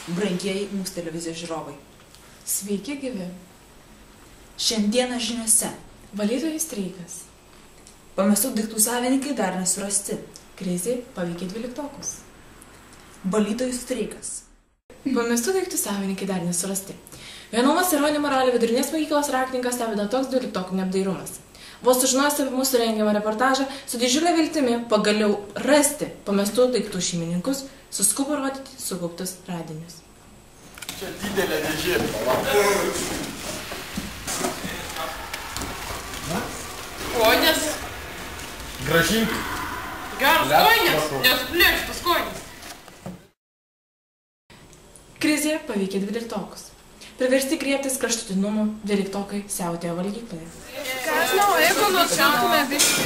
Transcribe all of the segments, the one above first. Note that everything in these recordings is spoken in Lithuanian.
brangieji mūsų televizijos žiūrovai. Sveiki gyvi. Šiandieną žiniose. Valytojų streikas. Pamestų daiktų savininkai dar nesurasti. Krizė paveikė 12-okus. Valytojų streikas. Pamestų daiktų savininkai dar nesurasti. Vienomas Ironijų Moralio vidurinės mokyklos raktininkas stebina toks 12-okų neapdairumas. Vos sužinojęs apie mūsų rengiamą reportažą, su didžiulė viltimi pagaliau rasti pamestų daiktų šeimininkus, suskubo rodyti sukauptus radinius. Čia didelė dėžė. Konis. Gražinti. Geras konis, nesuplėštas konis. Krizė paveikė 12-okus. Priversti griebtis kraštutinumų 12-okai siautėjo valgykloje. Kas žinau, jeigu nušautume biškį.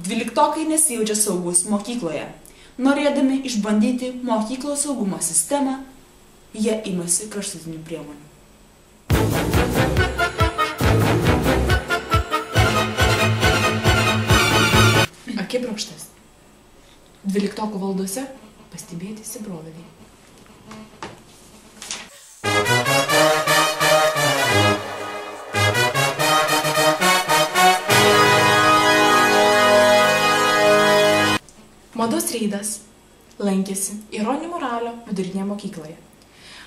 Dvyliktokai nesijaučia saugus mokykloje. Norėdami išbandyti mokyklos saugumo sistemą, jie imasi kraštutinių priemonių. Akibrokštas. 12-okų valdose pastebėti įsibrovėliai. Mados reidas lankėsi Ironijų Moralio vidurinėje mokykloje.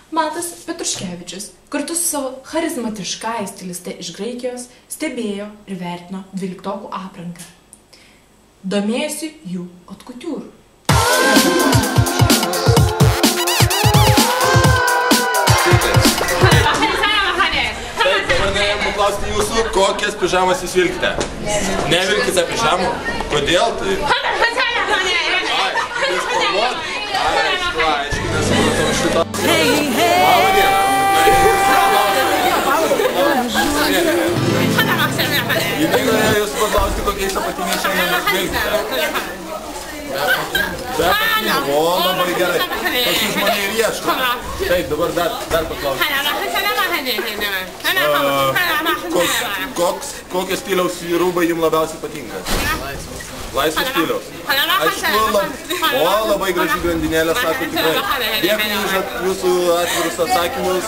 Matas Petruškevičius kartu su savo charizmatiškąja stiliste iš Graikijos stebėjo ir vertino 12-okų aprangą. Domėjosi jų haute-couture. Taip, dabar norėjom paklausti jūsų, kokias pižamas jūs vilkite. Nevilkite pižamų. Kodėl tai? Aišku, nesupratau šito. Labą dieną. Jinai norėjo jūsų paklausti, kokiais apatiniais šiandien vilkite. Be apatinių. O, labai gerai. Tokių žmonių ir ieško. Taip, dabar dar paklausti. Kokio stiliaus rūbai jums labiausiai patinka? Laisvo stiliaus. O, labai graži grandinėlė, sako tikrai. Dėkui už jūsų atvirus atsakymus.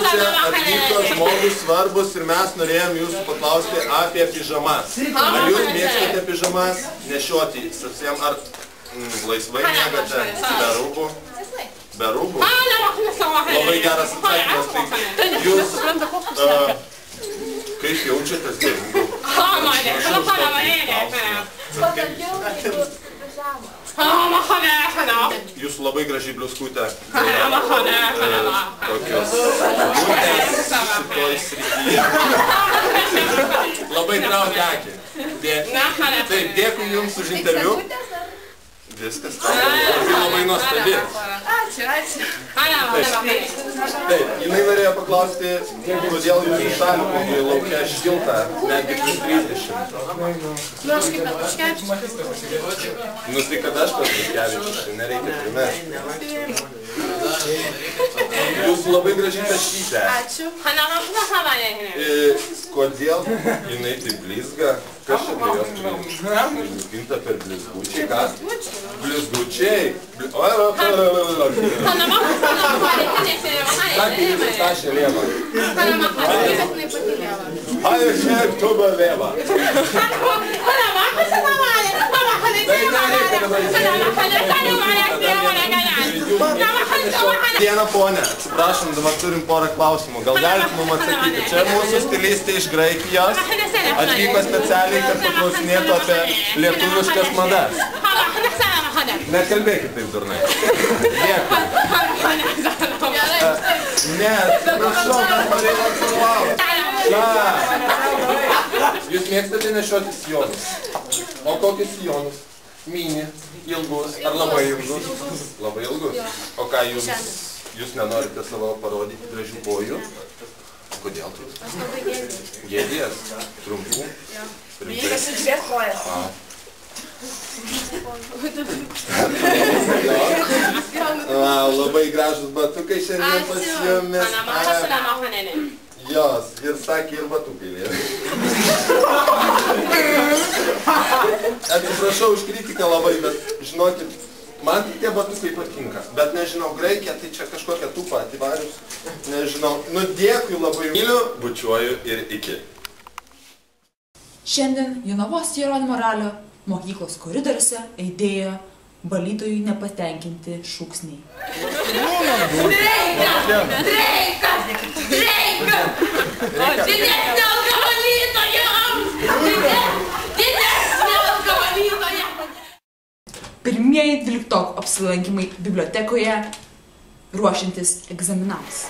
Čia atvyko žmogus svarbus ir mes norėjom jūsų paklausti apie pižamas. Ar jūs mėgstate pižamas nešioti visiems, ar laisvai mėgate be rūbų? Be rūbų? Labai geras atsakymas. Tai jūs kaip jaučiatės be rūbų? Jūsų labai gražiai bliuskutė. Tokios šitoj srityje. Labai traukia akį. Taip, dėkui jums už interviu. Viskas. Labai nuostabi. Ačiū. Taip, jinai norėjo paklausti, kodėl jūsų šalikai laukia šilta, netgi plus 30. Nu, aš kaip Petruškevičius. Nu, tai kad aš Petruškevičius, nereikia primesti. Jūs labai gražiai taškyte. Ačiū. Kodėl jinai taip blizga? Kas čia prie jos blizga? Blizginta per blizgučiai, ką? Blizgučiai? Sakė jūsų Stašė Lėva. Ai, šiaip tu be Lėva. Diena, ponė, atsiprašom, dabar turim porą klausimų. Gal galit mums atsakyti? Čia mūsų stilistė iš Graikijos atvyko specialiai, kad paklausinėtų apie lietuviškas madas. Nekalbėkit taip durnai. Dėkui. Ne, atsiprašau, mes norėjome atstovauti. Jūs mėgstate nešioti sijonus. O kokius sijonus? Mini, ilgus ar labai ilgus? Labai ilgus. O ką jūs nenorite savo parodyti gražių kojų? Kodėl tai? Aš labai gėdės. Gėdės? Trumpų? Vykas išdės kojas. Labai gražus batukai šiandien pas jumis. Mano mama Selema Hanenė. Jos, ir sakė, ir batukai lėra. Atsiprašau už kritiką labai, bet žinokit, man tie batukai patinka. Bet nežinau, Graikija, tai čia kažkokia tūpa ativarius. Nežinau, nu dėkui labai. Myliu, bučiuoju ir iki. Šiandien Jonavos Jeronimo Ralio mokyklos koridoriuose aidėjo valytojų nepatenkinti šūksniai. Didesnė alga valytojams! Didesnė alga valytojams! Pirmieji 12 apsilankymai bibliotekoje ruošiantis egzaminams.